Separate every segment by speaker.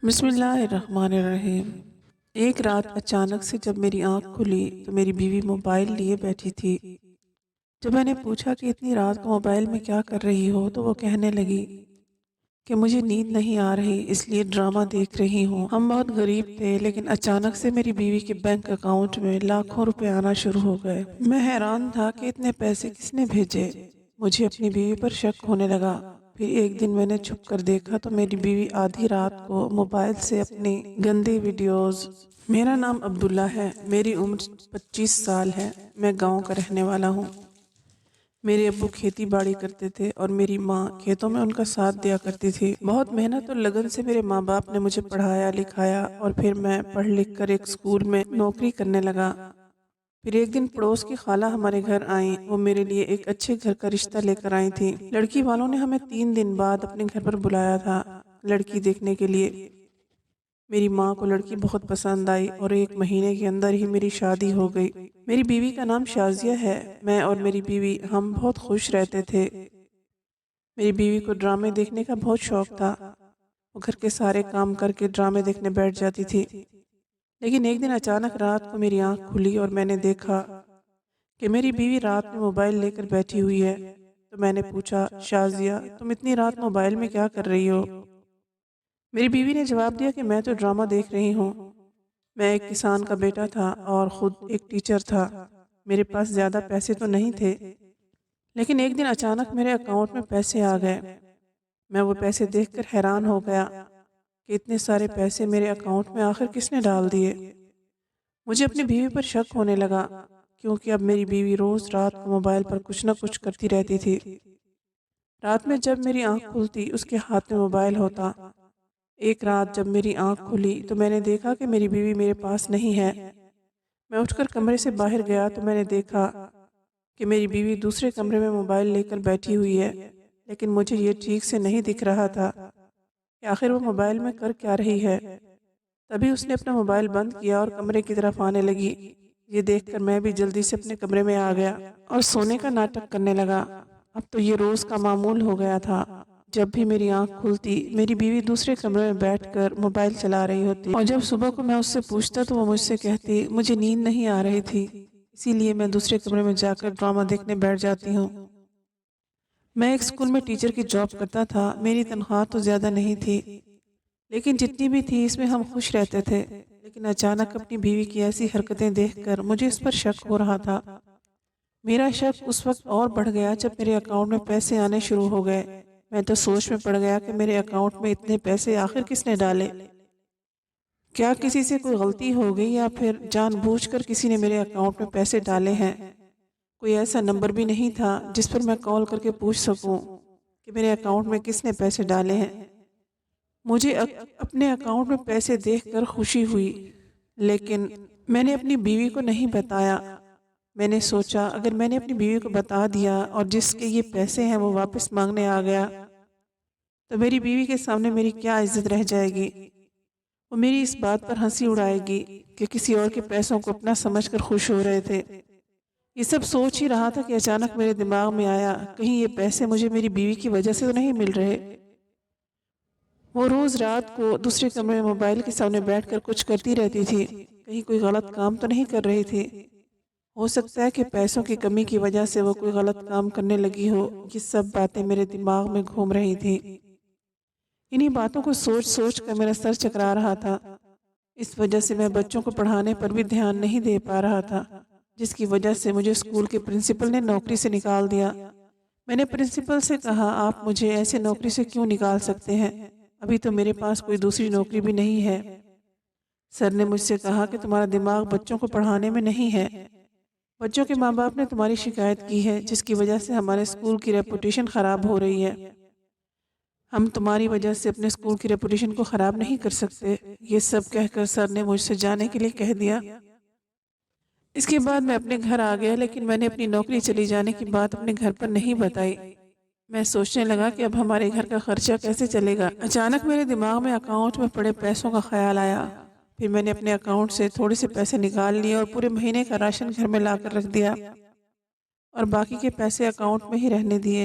Speaker 1: بسم اللہ الرحمن الرحیم۔ ایک رات اچانک سے جب میری آنکھ کھلی تو میری بیوی موبائل لیے بیٹھی تھی۔ جب میں نے پوچھا کہ اتنی رات کو موبائل میں کیا کر رہی ہو تو وہ کہنے لگی کہ مجھے نیند نہیں آ رہی اس لیے ڈرامہ دیکھ رہی ہوں۔ ہم بہت غریب تھے لیکن اچانک سے میری بیوی کے بینک اکاؤنٹ میں لاکھوں روپے آنا شروع ہو گئے۔ میں حیران تھا کہ اتنے پیسے کس نے بھیجے۔ مجھے اپنی بیوی پر شک ہونے لگا۔ پھر ایک دن میں نے چھپ کر دیکھا تو میری بیوی آدھی رات کو موبائل سے اپنی گندی ویڈیوز۔ میرا نام عبداللہ ہے، میری عمر 25 سال ہے، میں گاؤں کا رہنے والا ہوں۔ میرے ابو کھیتی باڑی کرتے تھے اور میری ماں کھیتوں میں ان کا ساتھ دیا کرتی تھی۔ بہت محنت اور لگن سے میرے ماں باپ نے مجھے پڑھایا لکھایا اور پھر میں پڑھ لکھ کر ایک اسکول میں نوکری کرنے لگا۔ پھر ایک دن پڑوس کی خالہ ہمارے گھر آئیں۔ وہ میرے لیے ایک اچھے گھر کا رشتہ لے کر آئی تھی۔ لڑکی والوں نے ہمیں 3 دن بعد اپنے گھر پر بلایا تھا لڑکی دیکھنے کے لیے۔ میری ماں کو لڑکی بہت پسند آئی اور 1 مہینے کے اندر ہی میری شادی ہو گئی۔ میری بیوی کا نام شازیہ ہے۔ میں اور میری بیوی ہم بہت خوش رہتے تھے۔ میری بیوی کو ڈرامے دیکھنے کا بہت شوق تھا۔ وہ گھر کے سارے کام کر کے ڈرامے دیکھنے بیٹھ جاتی تھی۔ لیکن ایک دن اچانک رات کو میری آنکھ کھلی اور میں نے دیکھا کہ میری بیوی رات میں موبائل لے کر بیٹھی ہوئی ہے۔ تو میں نے پوچھا، شازیہ تم اتنی رات موبائل میں کیا کر رہی ہو؟ میری بیوی نے جواب دیا کہ میں تو ڈرامہ دیکھ رہی ہوں۔ میں ایک کسان کا بیٹا تھا اور خود ایک ٹیچر تھا۔ میرے پاس زیادہ پیسے تو نہیں تھے لیکن ایک دن اچانک میرے اکاؤنٹ میں پیسے آ گئے۔ میں وہ پیسے دیکھ کر حیران ہو گیا کہ اتنے سارے پیسے میرے اکاؤنٹ میں آخر کس نے ڈال دیے۔ مجھے اپنی بیوی پر شک ہونے لگا کیونکہ اب میری بیوی روز رات کو موبائل پر کچھ نہ کچھ کرتی رہتی تھی۔ رات میں جب میری آنکھ کھلتی اس کے ہاتھ میں موبائل ہوتا۔ ایک رات جب میری آنکھ کھلی تو میں نے دیکھا کہ میری بیوی میرے پاس نہیں ہے۔ میں اٹھ کر کمرے سے باہر گیا تو میں نے دیکھا کہ میری بیوی دوسرے کمرے میں موبائل لے کر بیٹھی ہوئی ہے، لیکن مجھے یہ ٹھیک سے نہیں دکھ رہا تھا کہ آخر وہ موبائل میں کر کیا رہی ہے۔ تبھی اس نے اپنا موبائل بند کیا اور کمرے کی طرف آنے لگی۔ یہ دیکھ کر میں بھی جلدی سے اپنے کمرے میں آ گیا اور سونے کا ناٹک کرنے لگا۔ اب تو یہ روز کا معمول ہو گیا تھا۔ جب بھی میری آنکھ کھلتی میری بیوی دوسرے کمرے میں بیٹھ کر موبائل چلا رہی ہوتی اور جب صبح کو میں اس سے پوچھتا تو وہ مجھ سے کہتی مجھے نیند نہیں آ رہی تھی اسی لیے میں دوسرے کمرے میں جا کر ڈرامہ دیکھنے بیٹھ جاتی ہوں۔ میں ایک اسکول میں ٹیچر کی جاب کرتا تھا۔ میری تنخواہ تو زیادہ نہیں تھی لیکن جتنی بھی تھی اس میں ہم خوش رہتے تھے۔ لیکن اچانک اپنی بیوی کی ایسی حرکتیں دیکھ کر مجھے اس پر شک ہو رہا تھا۔ میرا شک اس وقت اور بڑھ گیا جب میرے اکاؤنٹ میں پیسے آنے شروع ہو گئے۔ میں تو سوچ میں پڑ گیا کہ میرے اکاؤنٹ میں اتنے پیسے آخر کس نے ڈالے؟ کیا کسی سے کوئی غلطی ہو گئی یا پھر جان بوجھ کر کسی نے میرے اکاؤنٹ میں پیسے ڈالے ہیں؟ کوئی ایسا نمبر بھی نہیں تھا جس پر میں کال کر کے پوچھ سکوں کہ میرے اکاؤنٹ میں کس نے پیسے ڈالے ہیں۔ مجھے اپنے اکاؤنٹ میں پیسے دیکھ کر خوشی ہوئی لیکن میں نے اپنی بیوی کو نہیں بتایا۔ میں نے سوچا اگر میں نے اپنی بیوی کو بتا دیا اور جس کے یہ پیسے ہیں وہ واپس مانگنے آ گیا تو میری بیوی کے سامنے میری کیا عزت رہ جائے گی؟ وہ میری اس بات پر ہنسی اڑائے گی کہ کسی اور کے پیسوں کو اپنا سمجھ کر خوش ہو رہے تھے۔ یہ سب سوچ ہی رہا تھا کہ اچانک میرے دماغ میں آیا کہیں یہ پیسے مجھے میری بیوی کی وجہ سے تو نہیں مل رہے۔ وہ روز رات کو دوسرے کمرے میں موبائل کے سامنے بیٹھ کر کچھ کرتی رہتی تھی، کہیں کوئی غلط کام تو نہیں کر رہی تھی۔ ہو سکتا ہے کہ پیسوں کی کمی کی وجہ سے وہ کوئی غلط کام کرنے لگی ہو۔ یہ سب باتیں میرے دماغ میں گھوم رہی تھی۔ انہی باتوں کو سوچ سوچ کر میرا سر چکرا رہا تھا۔ اس وجہ سے میں بچوں کو پڑھانے پر بھی دھیان نہیں دے پا رہا تھا، جس کی وجہ سے مجھے اسکول کے پرنسپل نے نوکری سے نکال دیا۔ میں نے پرنسپل سے کہا آپ مجھے ایسے نوکری سے کیوں نکال سکتے ہیں؟ ابھی تو میرے پاس کوئی دوسری نوکری بھی نہیں ہے۔ سر نے مجھ سے کہا کہ تمہارا دماغ بچوں کو پڑھانے میں نہیں ہے۔ بچوں کے ماں باپ نے تمہاری شکایت کی ہے جس کی وجہ سے ہمارے اسکول کی ریپوٹیشن خراب ہو رہی ہے۔ ہم تمہاری وجہ سے اپنے اسکول کی ریپوٹیشن کو خراب نہیں کر سکتے۔ یہ سب کہہ کر سر نے مجھ سے جانے کے لیے کہہ دیا۔ اس کے بعد میں اپنے گھر آ گیا لیکن میں نے اپنی نوکری چلی جانے کی بات اپنے گھر پر نہیں بتائی۔ میں سوچنے لگا کہ اب ہمارے گھر کا خرچہ کیسے چلے گا۔ اچانک میرے دماغ میں اکاؤنٹ میں پڑے پیسوں کا خیال آیا۔ پھر میں نے اپنے اکاؤنٹ سے تھوڑے سے پیسے نکال لیے اور پورے مہینے کا راشن گھر میں لا کر رکھ دیا اور باقی کے پیسے اکاؤنٹ میں ہی رہنے دیے۔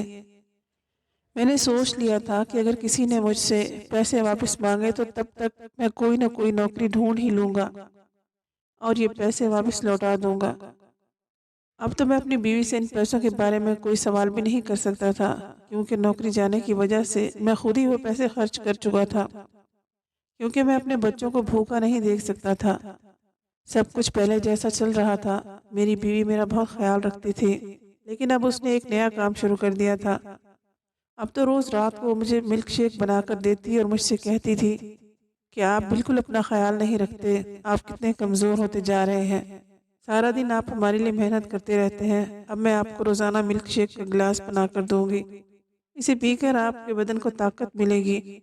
Speaker 1: میں نے سوچ لیا تھا کہ اگر کسی نے مجھ سے پیسے واپس مانگے تو تب تک میں کوئی نہ کوئی نوکری ڈھونڈ ہی لوں گا اور یہ پیسے واپس لوٹا دوں گا۔ اب تو میں اپنی بیوی سے ان پیسوں کے بارے میں کوئی سوال بھی نہیں کر سکتا تھا، کیونکہ نوکری جانے کی وجہ سے میں خود ہی وہ پیسے خرچ کر چکا تھا، کیونکہ میں اپنے بچوں کو بھوکا نہیں دیکھ سکتا تھا۔ سب کچھ پہلے جیسا چل رہا تھا، میری بیوی میرا بہت خیال رکھتی تھی، لیکن اب اس نے ایک نیا کام شروع کر دیا تھا۔ اب تو روز رات کو مجھے ملک شیک بنا کر دیتی اور مجھ سے کہتی تھی کہ آپ بالکل اپنا خیال نہیں رکھتے، آپ کتنے کمزور ہوتے جا رہے ہیں، سارا دن آپ ہمارے لیے محنت کرتے رہتے ہیں، اب میں آپ کو روزانہ ملک شیک کا گلاس بنا کر دوں گی، اسے پی کر آپ کے بدن کو طاقت ملے گی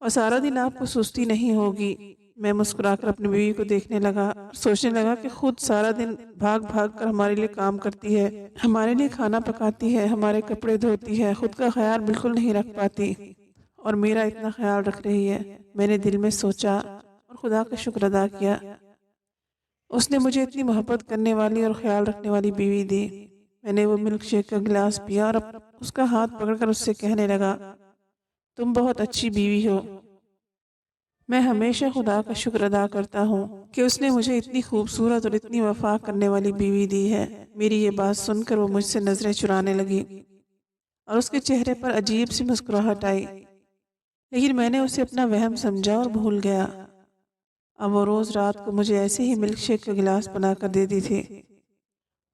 Speaker 1: اور سارا دن آپ کو سستی نہیں ہوگی۔ میں مسکرا کر اپنی بیوی کو دیکھنے لگا، سوچنے لگا کہ خود سارا دن بھاگ بھاگ کر ہمارے لیے کام کرتی ہے، ہمارے لیے کھانا پکاتی ہے، ہمارے کپڑے دھوتی ہے، خود کا خیال بالکل نہیں رکھ پاتی اور میرا اتنا خیال رکھ رہی ہے۔ میں نے دل میں سوچا اور خدا کا شکر ادا کیا، اس نے مجھے اتنی محبت کرنے والی اور خیال رکھنے والی بیوی دی۔ میں نے وہ ملک شیک کا گلاس پیا اور اس کا ہاتھ پکڑ کر اس سے کہنے لگا، تم بہت اچھی بیوی ہو۔ میں ہمیشہ خدا کا شکر ادا کرتا ہوں کہ اس نے مجھے اتنی خوبصورت اور اتنی وفا کرنے والی بیوی دی ہے۔ میری یہ بات سن کر وہ مجھ سے نظریں چرانے لگی اور اس کے چہرے پر عجیب سی مسکراہٹ آئی، لیکن میں نے اسے اپنا وہم سمجھا اور بھول گیا۔ اب وہ روز رات کو مجھے ایسے ہی ملک شیک کا گلاس بنا کر دیتی تھی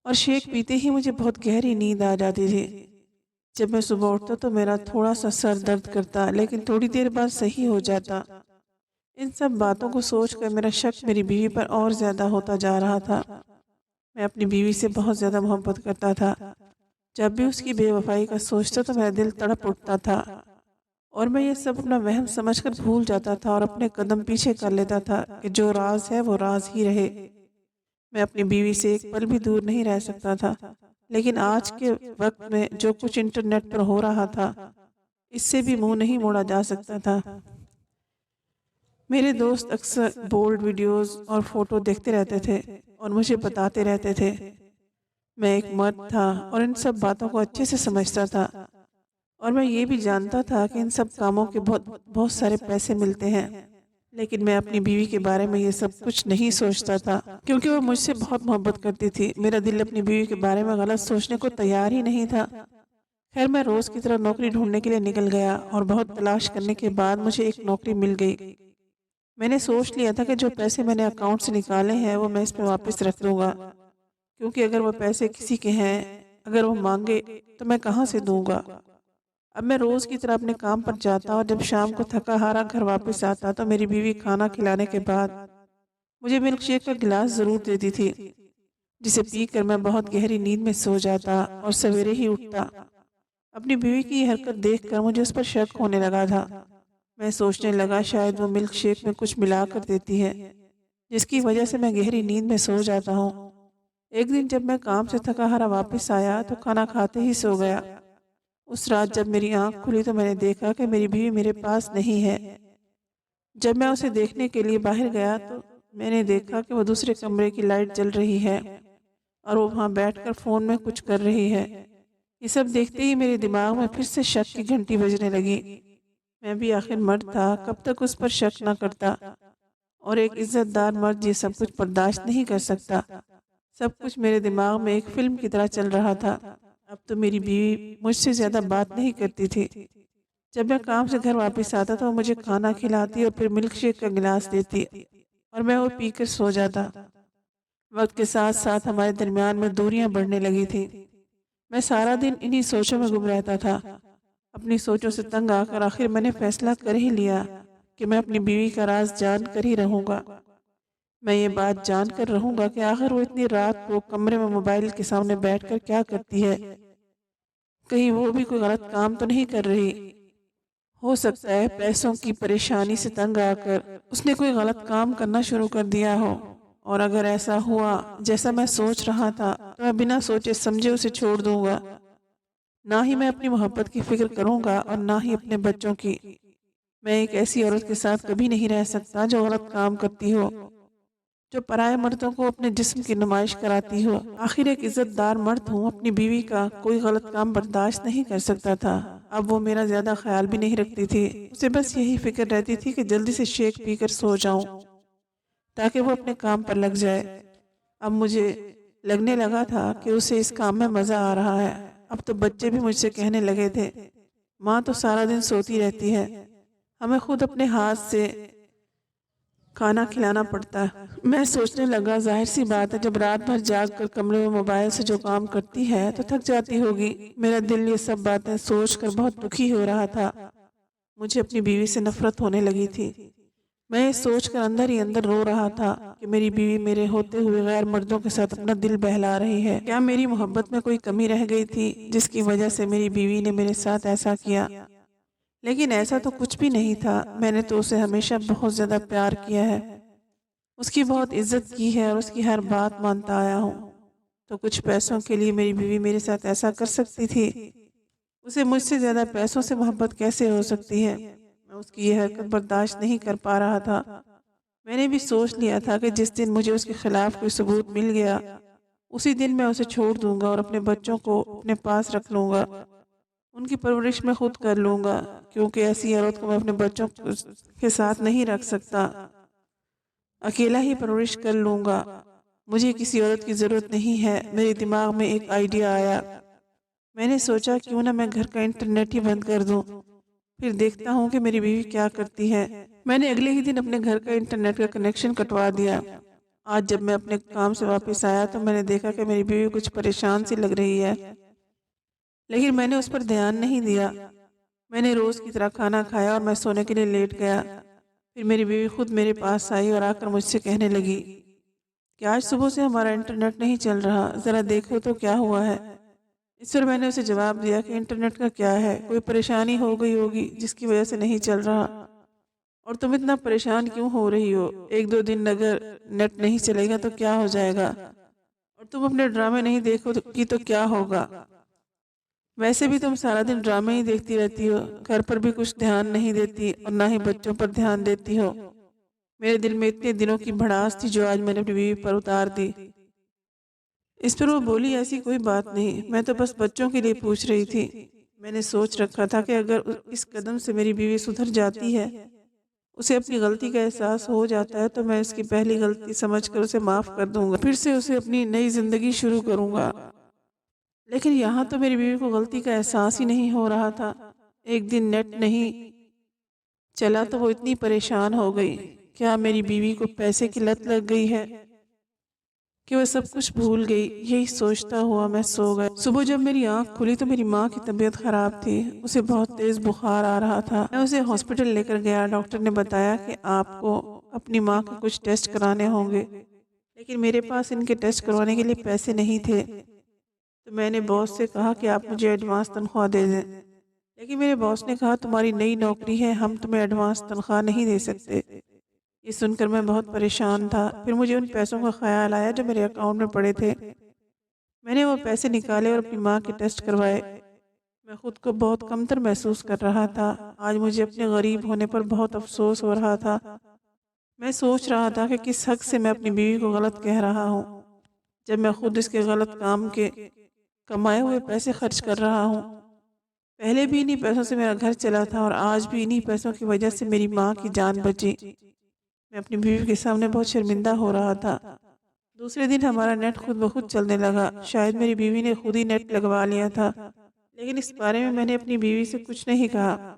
Speaker 1: اور شیک پیتے ہی مجھے بہت گہری نیند آ جاتی تھی۔ جب میں صبح اٹھتا تو میرا تھوڑا سا سر درد کرتا، لیکن تھوڑی دیر بعد صحیح ہو جاتا۔ ان سب باتوں کو سوچ کر میرا شک میری بیوی پر اور زیادہ ہوتا جا رہا تھا۔ میں اپنی بیوی سے بہت زیادہ محبت کرتا تھا، جب بھی اس کی بے وفائی کا سوچتا تو میرا دل تڑپ اٹھتا تھا اور میں یہ سب اپنا وہم سمجھ کر بھول جاتا تھا اور اپنے قدم پیچھے کر لیتا تھا کہ جو راز ہے وہ راز ہی رہے۔ میں اپنی بیوی سے ایک پل بھی دور نہیں رہ سکتا تھا، لیکن آج کے وقت میں جو کچھ انٹرنیٹ پر ہو رہا تھا اس سے بھی منہ نہیں موڑا جا سکتا تھا۔ میرے دوست اکثر بولڈ ویڈیوز اور فوٹو دیکھتے رہتے تھے اور مجھے بتاتے رہتے تھے۔ میں ایک مرد تھا اور ان سب باتوں کو اچھے سے سمجھتا تھا اور میں یہ بھی جانتا تھا کہ ان سب کاموں کے بہت سارے پیسے ملتے ہیں، لیکن میں اپنی بیوی کے بارے میں یہ سب کچھ نہیں سوچتا تھا کیونکہ وہ مجھ سے بہت محبت کرتی تھی۔ میرا دل اپنی بیوی کے بارے میں غلط سوچنے کو تیار ہی نہیں تھا۔ خیر میں روز کی طرح نوکری ڈھونڈنے کے لیے نکل گیا اور بہت تلاش کرنے کے بعد مجھے ایک نوکری مل گئی۔ میں نے سوچ لیا تھا کہ جو پیسے میں نے اکاؤنٹ سے نکالے ہیں وہ میں اس پہ واپس رکھ دوں گا، کیونکہ اگر وہ پیسے کسی کے ہیں، اگر وہ مانگے تو میں کہاں سے دوں گا۔ اب میں روز کی طرح اپنے کام پر جاتا اور جب شام کو تھکا ہارا گھر واپس آتا تو میری بیوی کھانا کھلانے کے بعد مجھے ملک شیک کا گلاس ضرور دیتی تھی، جسے پی کر میں بہت گہری نیند میں سو جاتا اور سویرے ہی اٹھتا۔ اپنی بیوی کی یہ حرکت دیکھ کر مجھے اس پر شک ہونے لگا تھا۔ میں سوچنے لگا شاید وہ ملک شیک میں کچھ ملا کر دیتی ہے، جس کی وجہ سے میں گہری نیند میں سو جاتا ہوں۔ ایک دن جب میں کام سے تھکا ہارا واپس آیا تو کھانا کھاتے ہی سو گیا۔ اس رات جب میری آنکھ کھلی تو میں نے دیکھا کہ میری بیوی میرے پاس نہیں ہے۔ جب میں اسے دیکھنے کے لیے باہر گیا تو میں نے دیکھا کہ وہ دوسرے کمرے کی لائٹ جل رہی ہے اور وہ وہاں بیٹھ کر فون میں کچھ کر رہی ہے۔ یہ سب دیکھتے ہی میرے دماغ میں پھر سے شک کی گھنٹی بجنے لگی۔ میں بھی آخر مرد تھا، کب تک اس پر شک نہ کرتا، اور ایک عزت دار مرد یہ سب کچھ برداشت نہیں کر سکتا۔ سب کچھ میرے دماغ میں ایک فلم کی طرح چل رہا تھا۔ اب تو میری بیوی مجھ سے زیادہ بات نہیں کرتی تھی۔ جب میں کام سے گھر واپس آتا تو وہ مجھے کھانا کھلاتی اور پھر ملک شیک کا گلاس دیتی اور میں وہ پی کر سو جاتا۔ وقت کے ساتھ ساتھ ہمارے درمیان میں دوریاں بڑھنے لگی تھی۔ میں سارا دن انہی سوچوں میں گم رہتا تھا۔ اپنی سوچوں سے تنگ آ کر آخر میں نے فیصلہ کر ہی لیا کہ میں اپنی بیوی کا راز جان کر ہی رہوں گا۔ میں یہ بات جان کر رہوں گا کہ آخر وہ اتنی رات کو کمرے میں موبائل کے سامنے بیٹھ کر کیا کرتی ہے، کہیں وہ بھی کوئی غلط کام تو نہیں کر رہی۔ ہو سکتا ہے پیسوں کی پریشانی سے تنگ آ کر اس نے کوئی غلط کام کرنا شروع کر دیا ہو، اور اگر ایسا ہوا جیسا میں سوچ رہا تھا تو میں بنا سوچے سمجھے اسے چھوڑ دوں گا۔ نہ ہی میں اپنی محبت کی فکر کروں گا اور نہ ہی اپنے بچوں کی۔ میں ایک ایسی عورت کے ساتھ کبھی نہیں رہ سکتا جو غلط کام کرتی ہو، جو پرائے مردوں کو اپنے جسم کی نمائش کراتی ہو۔ آخر ایک عزت دار مرد ہوں، اپنی بیوی کا کوئی غلط کام برداشت نہیں کر سکتا تھا۔ اب وہ میرا زیادہ خیال بھی نہیں رکھتی تھی، اسے بس یہی فکر رہتی تھی کہ جلدی سے شیک پی کر سو جاؤں تاکہ وہ اپنے کام پر لگ جائے۔ اب مجھے لگنے لگا تھا کہ اسے اس کام میں مزہ آ رہا ہے۔ اب تو بچے بھی مجھ سے کہنے لگے تھے، ماں تو سارا دن سوتی رہتی ہے، ہمیں خود اپنے ہاتھ سے کھانا کھلانا پڑتا ہے۔ میں سوچنے لگا، ظاہر سی بات ہے، جب رات بھر جاگ کر کمرے میں موبائل سے جو کام کرتی ہے تو تھک جاتی ہوگی۔ میرا دل یہ سب باتیں سوچ کر بہت دکھی ہو رہا تھا۔ مجھے اپنی بیوی سے نفرت ہونے لگی تھی۔ میں یہ سوچ کر اندر ہی اندر رو رہا تھا کہ میری بیوی میرے ہوتے ہوئے غیر مردوں کے ساتھ اپنا دل بہلا رہی ہے۔ کیا میری محبت میں کوئی کمی رہ گئی تھی جس کی وجہ سے میری بیوی نے میرے ساتھ ایسا کیا؟ لیکن ایسا تو کچھ بھی نہیں تھا۔ میں نے تو اسے ہمیشہ بہت زیادہ پیار کیا ہے، اس کی بہت عزت کی ہے اور اس کی ہر بات مانتا آیا ہوں۔ تو کچھ پیسوں کے لیے میری بیوی میرے ساتھ ایسا کر سکتی تھی؟ اسے مجھ سے زیادہ پیسوں سے محبت کیسے ہو سکتی ہے؟ میں اس کی یہ حرکت برداشت نہیں کر پا رہا تھا۔ میں نے بھی سوچ لیا تھا کہ جس دن مجھے اس کے خلاف کوئی ثبوت مل گیا، اسی دن میں اسے چھوڑ دوں گا اور اپنے بچوں کو اپنے پاس رکھ لوں گا، ان کی پرورش میں خود کر لوں گا، کیونکہ ایسی عورت کو میں اپنے بچوں کے ساتھ نہیں رکھ سکتا، اکیلا ہی پرورش کر لوں گا۔ مجھے کسی عورت کی ضرورت نہیں ہے۔ میرے دماغ میں ایک آئیڈیا آیا۔ میں نے سوچا کیوں نہ میں گھر کا انٹرنیٹ ہی بند کر دوں، پھر دیکھتا ہوں کہ میری بیوی کیا کرتی ہے۔ میں نے اگلے ہی دن اپنے گھر کا انٹرنیٹ کا کنیکشن کٹوا دیا۔ آج جب میں اپنے کام سے واپس آیا تو میں نے دیکھا کہ میری بیوی کچھ پریشان سی لگ رہی ہے، لیکن میں نے اس پر دھیان نہیں دیا۔ میں نے روز کی طرح کھانا کھایا اور میں سونے کے لیے لیٹ گیا۔ پھر میری بیوی خود میرے پاس آئی اور آ کر مجھ سے کہنے لگی کہ آج صبح سے ہمارا انٹرنیٹ نہیں چل رہا، ذرا دیکھو تو کیا ہوا ہے۔ اس پر میں نے اسے جواب دیا کہ انٹرنیٹ کا کیا ہے، کوئی پریشانی ہو گئی ہوگی جس کی وجہ سے نہیں چل رہا، اور تم اتنا پریشان کیوں ہو رہی ہو؟ ایک دو دن اگر نیٹ نہیں چلے گا تو کیا ہو جائے گا، اور تم اپنے ڈرامے نہیں دیکھو گی تو کیا ہوگا؟ ویسے بھی تم سارا دن ڈرامے ہی دیکھتی رہتی ہو، گھر پر بھی کچھ دھیان نہیں دیتی اور نہ ہی بچوں پر دھیان دیتی ہو۔ میرے دل میں اتنے دنوں کی بھڑاس تھی جو آج میں نے اپنی بیوی پر اتار دی۔ اس پر وہ بولی، ایسی کوئی بات نہیں، میں تو بس بچوں کے لیے پوچھ رہی تھی۔ میں نے سوچ رکھا تھا کہ اگر اس قدم سے میری بیوی سدھر جاتی ہے، اسے اپنی غلطی کا احساس ہو جاتا ہے، تو میں اس کی پہلی غلطی سمجھ کر اسے معاف کر دوں گا، پھر سے اسے اپنی نئی زندگی شروع کروں گا۔ لیکن یہاں تو میری بیوی کو غلطی کا احساس ہی نہیں ہو رہا تھا۔ ایک دن نیٹ نہیں چلا تو وہ اتنی پریشان ہو گئی۔ کیا میری بیوی کو پیسے کی لت لگ گئی ہے کہ وہ سب کچھ بھول گئی؟ یہی سوچتا ہوا میں سو گیا۔ صبح جب میری آنکھ کھلی تو میری ماں کی طبیعت خراب تھی، اسے بہت تیز بخار آ رہا تھا۔ میں اسے ہاسپٹل لے کر گیا۔ ڈاکٹر نے بتایا کہ آپ کو اپنی ماں کے کچھ ٹیسٹ کرانے ہوں گے، لیکن میرے پاس ان کے ٹیسٹ کروانے کے لیے پیسے نہیں تھے، تو میں نے باس سے کہا کہ آپ مجھے ایڈوانس تنخواہ دے دیں، لیکن میرے باس نے کہا تمہاری نئی نوکری ہے، ہم تمہیں ایڈوانس تنخواہ نہیں دے سکتے۔ یہ سن کر میں بہت پریشان تھا۔ پھر مجھے ان پیسوں کا خیال آیا جو میرے اکاؤنٹ میں پڑے تھے۔ میں نے وہ پیسے نکالے اور اپنی ماں کے ٹیسٹ کروائے۔ میں خود کو بہت کمتر محسوس کر رہا تھا۔ آج مجھے اپنے غریب ہونے پر بہت افسوس ہو رہا تھا۔ میں سوچ رہا تھا کہ کس حق سے میں اپنی بیوی کو غلط کہہ رہا ہوں، جب میں خود اس کے غلط کام کے کمائے ہوئے پیسے خرچ کر رہا ہوں۔ پہلے بھی انہی پیسوں سے میرا گھر چلا تھا اور آج بھی انہی پیسوں کی وجہ سے میری ماں کی جان بچی۔ میں اپنی بیوی کے سامنے بہت شرمندہ ہو رہا تھا۔ دوسرے دن ہمارا نیٹ خود بخود چلنے لگا۔ شاید میری بیوی نے خود ہی نیٹ لگوا لیا تھا، لیکن اس بارے میں نے اپنی بیوی سے کچھ نہیں کہا۔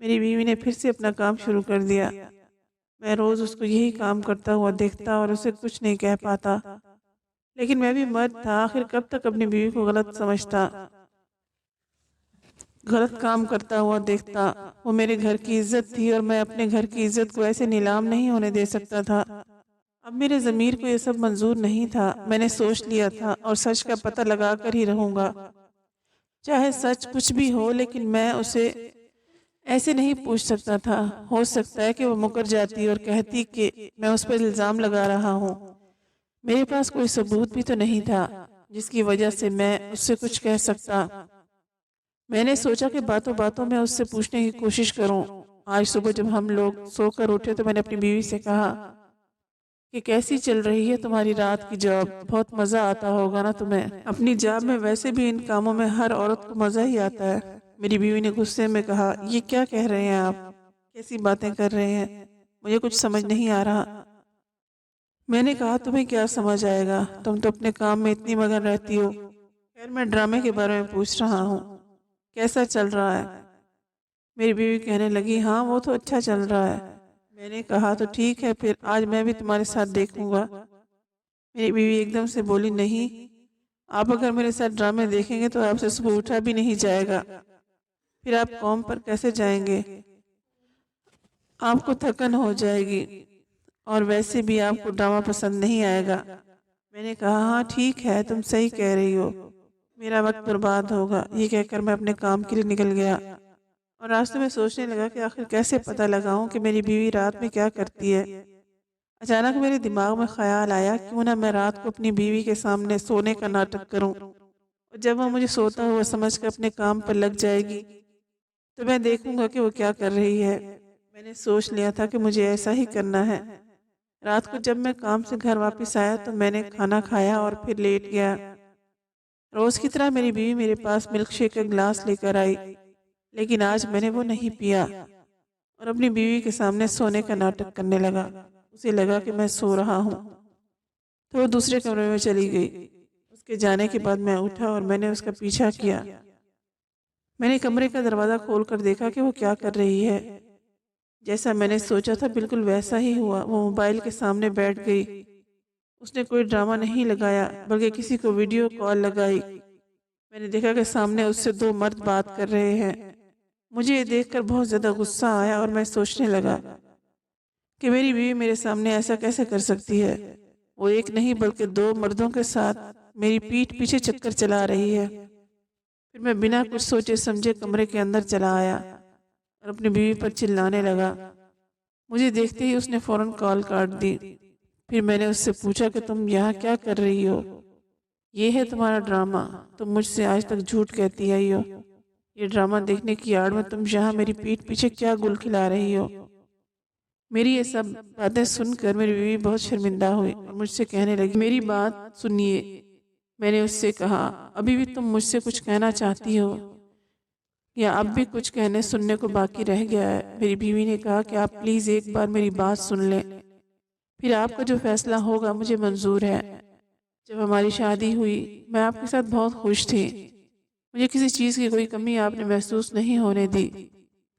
Speaker 1: میری بیوی نے پھر سے اپنا کام شروع کر دیا۔ میں روز اس کو یہی کام کرتا ہوا دیکھتا اور اسے کچھ نہیں کہہ پاتا، لیکن میں بھی مرد تھا، آخر کب تک اپنی بیوی کو غلط سمجھتا، غلط کام کرتا ہوا دیکھتا۔ وہ میرے گھر کی عزت تھی اور میں اپنے گھر کی عزت کو ایسے نیلام نہیں ہونے دے سکتا تھا۔ اب میرے ضمیر کو یہ سب منظور نہیں تھا۔ میں نے سوچ لیا تھا اور سچ کا پتہ لگا کر ہی رہوں گا، چاہے سچ کچھ بھی ہو، لیکن میں اسے ایسے نہیں پوچھ سکتا تھا۔ ہو سکتا ہے کہ وہ مکر جاتی اور کہتی کہ میں اس پر الزام لگا رہا ہوں۔ میرے پاس کوئی ثبوت بھی تو نہیں تھا جس کی وجہ سے میں اس سے کچھ کہہ سکتا۔ میں نے سوچا کہ باتوں باتوں میں اس سے پوچھنے کی کوشش کروں۔ آج صبح جب ہم لوگ سو کر اٹھے تو میں نے اپنی بیوی سے کہا کہ کیسی چل رہی ہے تمہاری رات کی جاب؟ بہت مزہ آتا ہوگا نا تمہیں؟ اپنی جاب میں ویسے بھی ان کاموں میں ہر عورت کو مزہ ہی آتا ہے۔ میری بیوی نے غصے میں کہا، یہ کیا کہہ رہے ہیں آپ؟ کیسی باتیں کر رہے ہیں؟ مجھے کچھ سمجھ نہیں آ رہا۔ میں نے کہا، تمہیں کیا سمجھ آئے گا؟ تم تو اپنے کام میں اتنی مگن رہتی ہو۔ خیر، میں ڈرامے کے بارے میں پوچھ رہا ہوں، کیسا چل رہا ہے؟ میری بیوی کہنے لگی، ہاں وہ تو اچھا چل رہا ہے۔ میں نے کہا، تو ٹھیک ہے، پھر آج میں بھی تمہارے ساتھ دیکھوں گا۔ میری بیوی ایک دم سے بولی، نہیں، آپ اگر میرے ساتھ ڈرامے دیکھیں گے تو آپ سے صبح اٹھا بھی نہیں جائے گا، پھر آپ قوم پر کیسے جائیں گے؟ آپ کو تھکن ہو جائے گی، اور ویسے بھی آپ کو ڈرامہ پسند نہیں آئے گا۔ میں نے کہا، ہاں ٹھیک ہے، تم صحیح کہہ رہی ہو، میرا وقت برباد ہوگا۔ یہ کہہ کر میں اپنے کام کے لیے نکل گیا، اور راستے میں سوچنے لگا کہ آخر کیسے پتہ لگاؤں کہ میری بیوی رات میں کیا کرتی ہے۔ اچانک میرے دماغ میں خیال آیا، کیوں نہ میں رات کو اپنی بیوی کے سامنے سونے کا ناٹک کروں، اور جب وہ مجھے سوتا ہوا سمجھ کر اپنے کام پر لگ جائے گی تو میں دیکھوں گا کہ وہ کیا کر رہی ہے۔ میں نے سوچ لیا تھا کہ مجھے ایسا ہی کرنا ہے۔ رات کو جب میں کام سے گھر واپس آیا تو میں نے کھانا کھایا اور پھر لیٹ گیا۔ روز کی طرح میری بیوی میرے پاس ملک شیک کا گلاس لے کر آئی، لیکن آج میں نے وہ نہیں پیا، اور اپنی بیوی کے سامنے سونے کا ناٹک کرنے لگا۔ اسے لگا کہ میں سو رہا ہوں، تو وہ دوسرے کمرے میں چلی گئی۔ اس کے جانے کے بعد میں اٹھا اور میں نے اس کا پیچھا کیا۔ میں نے کمرے کا دروازہ کھول کر دیکھا کہ وہ کیا کر رہی ہے۔ جیسا میں نے سوچا تھا بالکل ویسا ہی ہوا۔ وہ موبائل کے سامنے بیٹھ گئی۔ اس نے کوئی ڈرامہ نہیں لگایا بلکہ کسی کو ویڈیو کال لگائی۔ میں نے دیکھا کہ سامنے اس سے دو مرد بات کر رہے ہیں۔ مجھے یہ دیکھ کر بہت زیادہ غصہ آیا اور میں سوچنے لگا کہ میری بیوی میرے سامنے ایسا کیسے کر سکتی ہے؟ وہ ایک نہیں بلکہ دو مردوں کے ساتھ میری پیٹھ پیچھے چکر چلا رہی ہے۔ پھر میں بنا کچھ سوچے سمجھے کمرے کے اندر چلا آیا اور اپنی بیوی پر چلانے لگا۔ مجھے دیکھتے ہی اس نے فوراً کال کاٹ دی۔ پھر میں نے اس سے پوچھا کہ تم یہاں کیا کر رہی ہو؟ یہ ہے تمہارا ڈرامہ؟ تم مجھ سے آج تک جھوٹ کہتی آئی ہو۔ یہ ڈرامہ دیکھنے کی آڑ میں تم یہاں میری پیٹھ پیچھے کیا گل کھلا رہی ہو؟ میری یہ سب باتیں سن کر میری بیوی بہت شرمندہ ہوئی اور مجھ سے کہنے لگی، میری بات سنیے۔ میں نے اس سے کہا، ابھی بھی تم مجھ سے کچھ کہنا چاہتی ہو یا اب بھی کچھ کہنے سننے کو باقی رہ گیا ہے؟ میری بیوی نے کہا کہ آپ پلیز ایک بار میری بات سن لیں، پھر آپ کا جو فیصلہ ہوگا مجھے منظور ہے۔ جب ہماری شادی ہوئی میں آپ کے ساتھ بہت خوش تھی، مجھے کسی چیز کی کوئی کمی آپ نے محسوس نہیں ہونے دی۔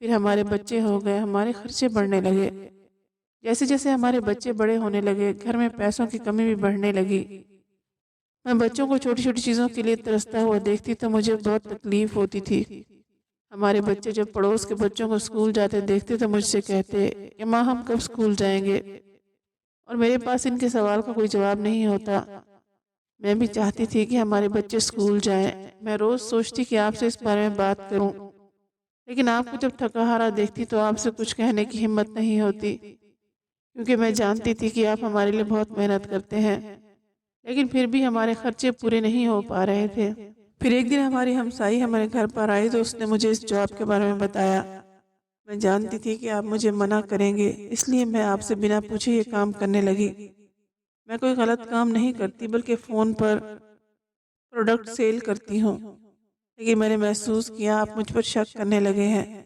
Speaker 1: پھر ہمارے بچے ہو گئے، ہمارے خرچے بڑھنے لگے۔ جیسے جیسے ہمارے بچے بڑے ہونے لگے گھر میں پیسوں کی کمی بھی بڑھنے لگی۔ میں بچوں کو چھوٹی چھوٹی چیزوں کے لیے ترستا ہوا دیکھتی تو مجھے بہت تکلیف ہوتی تھی۔ ہمارے بچے جب پڑوس کے بچوں کو اسکول جاتے دیکھتے تو مجھ سے کہتے کہ ماں ہم کب اسکول جائیں گے، اور میرے پاس ان کے سوال کا کوئی جواب نہیں ہوتا۔ میں بھی چاہتی تھی کہ ہمارے بچے اسکول جائیں۔ میں روز سوچتی کہ آپ سے اس بارے میں بات کروں، لیکن آپ کو جب تھکا ہارا دیکھتی تو آپ سے کچھ کہنے کی ہمت نہیں ہوتی، کیونکہ میں جانتی تھی کہ آپ ہمارے لیے بہت محنت کرتے ہیں، لیکن پھر بھی ہمارے خرچے پورے نہیں ہو پا رہے تھے۔ پھر ایک دن ہماری ہمسائی ہمارے گھر پر آئی تو اس نے مجھے اس جاب کے بارے میں بتایا۔ میں جانتی تھی کہ آپ مجھے منع کریں گے، اس لیے میں آپ سے بنا پوچھے یہ کام کرنے لگی۔ میں کوئی غلط کام نہیں کرتی بلکہ فون پر پروڈکٹ سیل کرتی ہوں، لیکن میں نے محسوس کیا آپ مجھ پر شک کرنے لگے ہیں،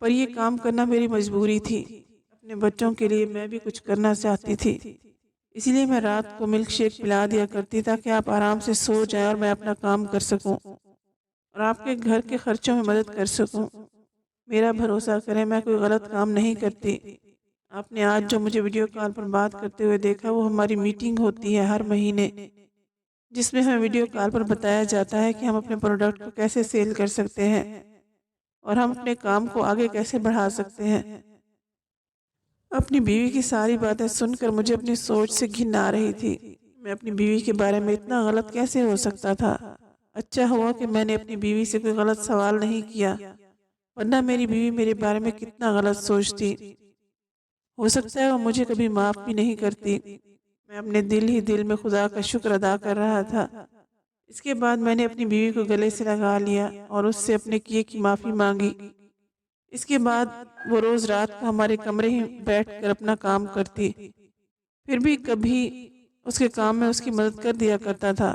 Speaker 1: پر یہ کام کرنا میری مجبوری تھی۔ اپنے بچوں کے لیے میں بھی کچھ کرنا چاہتی تھی، اسی لیے میں رات کو ملک شیک پلا دیا کرتی تاکہ آپ آرام سے سو جائیں اور میں اپنا کام کر سکوں اور آپ کے گھر کے خرچوں میں مدد کر سکوں۔ میرا بھروسہ کریں، میں کوئی غلط کام نہیں کرتی۔ آپ نے آج جو مجھے ویڈیو کال پر بات کرتے ہوئے دیکھا وہ ہماری میٹنگ ہوتی ہے ہر مہینے، جس میں ہمیں ویڈیو کال پر بتایا جاتا ہے کہ ہم اپنے پروڈکٹ کو کیسے سیل کر سکتے ہیں اور ہم اپنے کام کو آگے کیسے بڑھا سکتے ہیں۔ اپنی بیوی کی ساری باتیں سن کر مجھے اپنی سوچ سے گھن آ رہی تھی۔ میں اپنی بیوی کے بارے میں اتنا غلط کیسے ہو سکتا تھا؟ اچھا ہوا کہ میں نے اپنی بیوی سے کوئی غلط سوال نہیں کیا، ورنہ میری بیوی میرے بارے میں کتنا غلط سوچتی۔ ہو سکتا ہے وہ مجھے کبھی معاف بھی نہیں کرتی۔ میں اپنے دل ہی دل میں خدا کا شکر ادا کر رہا تھا۔ اس کے بعد میں نے اپنی بیوی کو گلے سے لگا لیا اور اس سے اپنے کیے کی معافی مانگی۔ اس کے بعد وہ روز رات کو ہمارے کمرے ہی بیٹھ کر اپنا کام کرتی، پھر بھی کبھی اس کے کام میں اس کی مدد کر دیا کرتا تھا۔